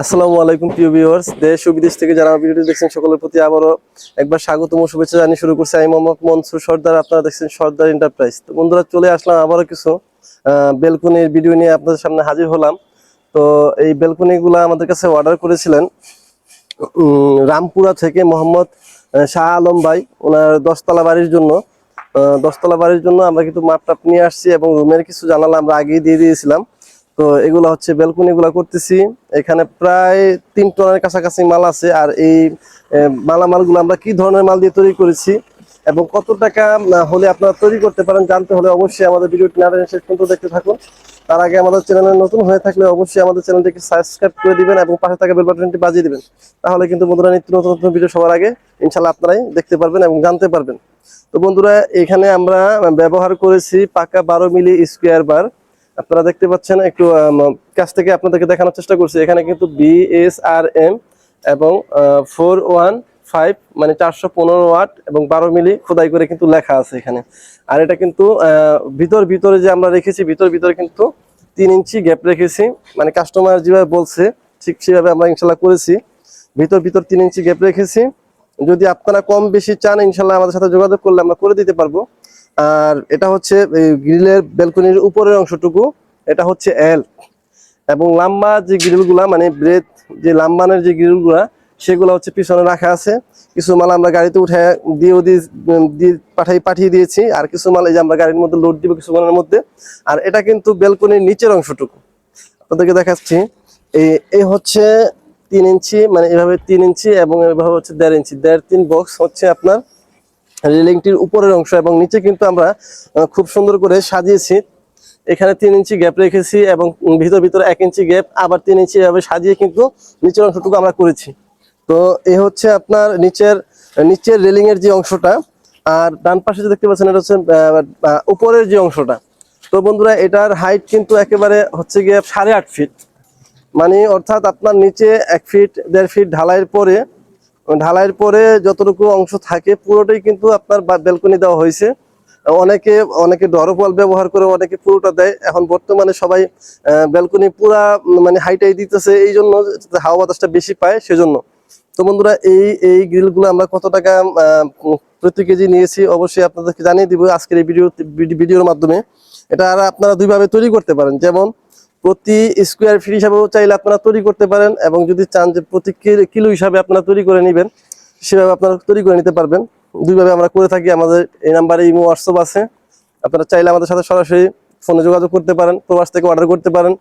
আসসালামু আলাইকুম প্রিয় ভিউয়ার্স, দেশ ও বিদেশ থেকে যারা ভিডিওটি দেখছেন সকলের প্রতি আবারও একবার স্বাগতম ও শুভেচ্ছা জানিয়ে শুরু করছি আমি মোহাম্মদ মনসুর সর্দার। আপনারা দেখছেন সর্দার এন্টারপ্রাইজ। তো বন্ধুরা, চলে আসলাম আবারও কিছু বেলকনির ভিডিও নিয়ে আপনাদের সামনে হাজির হলাম। তো এই বেলকনিগুলো আমাদের কাছে অর্ডার করেছিলেন রামপুরা থেকে মোহাম্মদ শাহ আলম ভাই, ওনার দশতলা বাড়ির জন্য। দশতলা বাড়ির জন্য আমরা কিন্তু মাপটাপ নিয়ে আসছি এবং রুমের কিছু জানালা আমরা আগেই দিয়ে দিয়েছিলাম। তো এগুলো হচ্ছে বেলকনি গুলা করতেছি। এখানে প্রায় 3 টনের কাছাকাছি মাল আছে। আর এই মালামালগুলো আমরা কি ধরনের মাল দিয়ে তৈরি করেছি এবং কত টাকা হলে আপনারা তৈরি করতে পারেন জানতে হলে অবশ্যই আমাদের ভিডিওটি না শেষ পর্যন্ত দেখতে থাকুন। তার আগে আমাদের চ্যানেলে নতুন হয়ে থাকলে অবশ্যই আমাদের চ্যানেলটিকে সাবস্ক্রাইব করে দিবেন এবং পাশে থাকা বেল বাটনটি বাজিয়ে দিবেন। তাহলে কিন্তু বন্ধুরা নিত্য নতুন নতুন ভিডিও সবার আগে ইনশাল্লাহ আপনারাই দেখতে পারবেন এবং জানতে পারবেন। তো বন্ধুরা, এখানে আমরা ব্যবহার করেছি পাকা 12 মিলি স্কোয়ার বার। আপনারা দেখতে পাচ্ছেন, একটু কাছ থেকে আপনাদেরকে দেখানোর চেষ্টা করছি। এখানে কিন্তু BSRM এবং 415 মানে 415 ওয়াট এবং 12 মিলি খোদাই করে কিন্তু লেখা আছে এখানে। আর এটা কিন্তু ভিতরে যে আমরা রেখেছি, ভিতরে কিন্তু 3 ইঞ্চি গ্যাপ রেখেছি। মানে কাস্টমার যেভাবে বলছে ঠিক সেভাবে আমরা ইনশাল্লাহ করেছি। ভিতর 3 ইঞ্চি গ্যাপ রেখেছি। যদি আপনারা কম বেশি চান ইনশাল্লাহ আমাদের সাথে যোগাযোগ করলে আমরা করে দিতে পারবো। আর এটা হচ্ছে গ্রিলের বেলকনির উপরের অংশটুকু, এটা হচ্ছে L এবং লম্বা যে গ্রিলগুলা মানে ব্রেড যে লাম্বানের যে গ্রিলগুলা সেগুলো হচ্ছে পিছনে রাখা আছে। কিছু মাল আমরা গাড়িতে উঠে পাঠিয়ে দিয়েছি, আর কিছু মাল এই যে আমরা গাড়ির মধ্যে লোড দিব কিছুক্ষণের মধ্যে। আর এটা কিন্তু বেলকনির নিচের অংশটুকু আপনাদেরকে দেখাচ্ছি। এই হচ্ছে 3 ইঞ্চি, মানে এভাবে 3 ইঞ্চি এবং এভাবে হচ্ছে 1.5 ইঞ্চি, 1.5-3 বক্স হচ্ছে আপনার রেলিংটির উপরের অংশ। এবং নিচে কিন্তু আমরা খুব সুন্দর করে সাজিয়েছি। এখানে 3 ইঞ্চি গ্যাপ রেখেছি এবং ভিতরে 1 ইঞ্চি গ্যাপ, আবার 3 ইঞ্চি এভাবে সাজিয়ে কিন্তু নিচের অংশটুকু আমরা করেছি। তো এই হচ্ছে আপনার নিচের রেলিং এর যে অংশটা। আর ডান পাশে যে দেখতে পাচ্ছেন এটা হচ্ছে উপরের যে অংশটা। তো বন্ধুরা, এটার হাইট কিন্তু একেবারে হচ্ছে গিয়ে 8.5 ফিট, মানে অর্থাৎ আপনার নিচে 1 ফিট 1.5 ফিট ঢালাইয়ের পরে যতটুকু অংশ থাকে পুরোটাই কিন্তু আপনার বেলকনি দেওয়া হয়েছে। অনেকে ডরপ ওয়াল ব্যবহার করে, অনেকে পুরোটা দেয়। এখন বর্তমানে সবাই বেলকনি পুরা মানে হাইটাই দিতেছে, এই জন্য হাওয়া বাতাসটা বেশি পায় সেজন্য। তো বন্ধুরা, এই গ্রিলগুলো আমরা কত টাকা প্রতি কেজি নিয়েছি অবশ্যই আপনাদেরকে জানিয়ে দিব আজকের এই ভিডিওর মাধ্যমে। এটা আর আপনারা দুইভাবে তৈরি করতে পারেন, যেমন প্রতি স্কোয়ার ফিট হিসাবেও চাইলে আপনারা তৈরি করতে পারেন, এবং যদি চান যে প্রতি কিলো হিসাবে আপনারা তৈরি করে নেবেন সেভাবে আপনারা তৈরি করে নিতে পারবেন। দুইভাবে আমরা করে থাকি। আমাদের এই নাম্বারে ইমো হোয়াটসঅ্যাপ আছে, আপনারা চাইলে আমাদের সাথে সরাসরি ফোনে যোগাযোগ করতে পারেন, প্রবাস থেকে অর্ডার করতে পারেন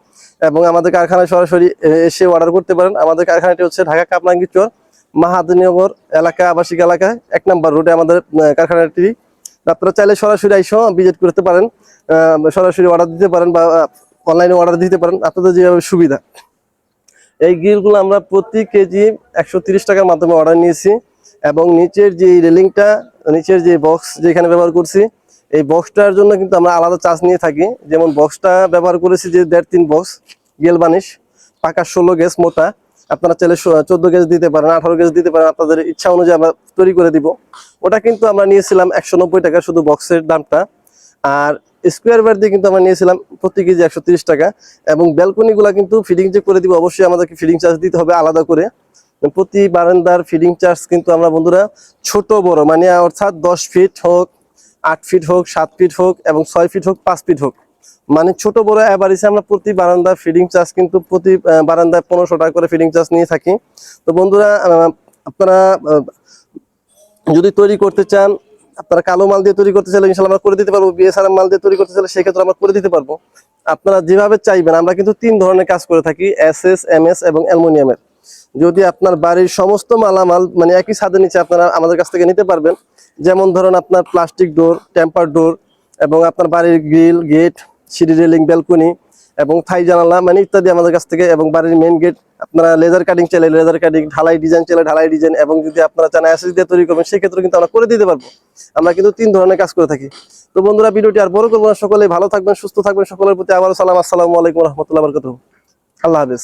এবং আমাদের কারখানায় সরাসরি এসে অর্ডার করতে পারেন। আমাদের কারখানাটি হচ্ছে ঢাকা কামরাঙ্গীর চর মাহাদিনগর এলাকা, আবাসিক এলাকায় 1 নম্বর রোডে আমাদের কারখানাটি। আপনারা চাইলে সরাসরি এসেও ভিজিট করতে পারেন, সরাসরি অর্ডার দিতে পারেন বা অনলাইনে অর্ডার দিতে পারেন, আপনাদের যেভাবে সুবিধা। এই গ্রিলগুলো আমরা প্রতি কেজি 130 টাকার মাধ্যমে অর্ডার নিয়েছি। এবং নিচের যে রেলিংটা, নিচের যে বক্স যেখানে ব্যবহার করছি, এই বক্সটার জন্য কিন্তু আমরা আলাদা চার্জ নিয়ে থাকি। যেমন বক্সটা ব্যবহার করেছি যে 1.5-3 বক্স গেল বানিশ, পাকা 16 গেজ মোটা। আপনারা চাইলে 14 গেজ দিতে পারেন, 18 গেজ দিতে পারেন, আপনাদের ইচ্ছা অনুযায়ী আমরা তৈরি করে দিব। ওটা কিন্তু আমরা নিয়েছিলাম 190 টাকা শুধু বক্সের দামটা। আর স্কোয়ার বার দিয়ে কিন্তু আমরা নিয়েছিলাম প্রতি কেজি 130 টাকা। এবং ব্যালকনিগুলো কিন্তু ফিডিং যে করে দিব, অবশ্যই আমাদেরকে ফিডিং চার্জ দিতে হবে আলাদা করে। প্রতি বারান্দার ফিডিং চার্জ কিন্তু আমরা বন্ধুরা ছোট বড় মানে অর্থাৎ 10 ফিট হোক, 8 ফিট হোক, 7 ফিট হোক এবং 6 ফিট হোক, 5 ফিট হোক, মানে ছোট বড় অ্যাভারেজে আমরা প্রতি বারান্দার ফিডিং চার্জ কিন্তু প্রতি বারান্দায় 1500 টাকা করে ফিডিং চার্জ নিয়ে থাকি। তো বন্ধুরা, আপনারা যদি তৈরি করতে চান, আপনারা কালো মাল দিয়ে তৈরি করতে চাইলে ইনশাআল্লাহ আমরা করে দিতে পারবো। BSRM মাল দিয়ে তৈরি করতে চাইলে সেক্ষেত্রে আমরা করে দিতে পারবো। আপনারা যেভাবে চাইবেন। আমরা কিন্তু 3 ধরনের কাজ করে থাকি, SS, MS এবং অ্যালুমিনিয়ামের। যদি আপনার বাড়ির সমস্ত মালামাল মানে একই ছাদের নিচে আপনারা আমাদের কাছ থেকে নিতে পারবেন। যেমন ধরুন আপনার প্লাস্টিক ডোর, টেম্পার ডোর এবং আপনার বাড়ির গ্রিল, গেট, সিঁড়ি রেলিং, ব্যালকনি এবং থাই জানালা মানে ইত্যাদি আমাদের কাছ থেকে। এবং বাড়ির মেইন গেট আপনারা লেজার কাটিং চাইলে লেজার কাটিং, ঢালাই ডিজাইন চাইলে ঢালাই ডিজাইন, এবং যদি আপনারা চান অ্যাসেস দিয়ে তৈরি করবেন সেক্ষেত্রে কিন্তু আমরা করে দিতে পারবো। আমরা কিন্তু 3 ধরনের কাজ করে থাকি। তো বন্ধুরা, ভিডিওটি আর বড় করবো না, সকলেই ভালো থাকবেন, সুস্থ থাকবেন। সকলের প্রতি আবারও সালাম। আসসালামু আলাইকুম রহমতুল্লাহ বরকাতুহু। আল্লাহ হাফেজ।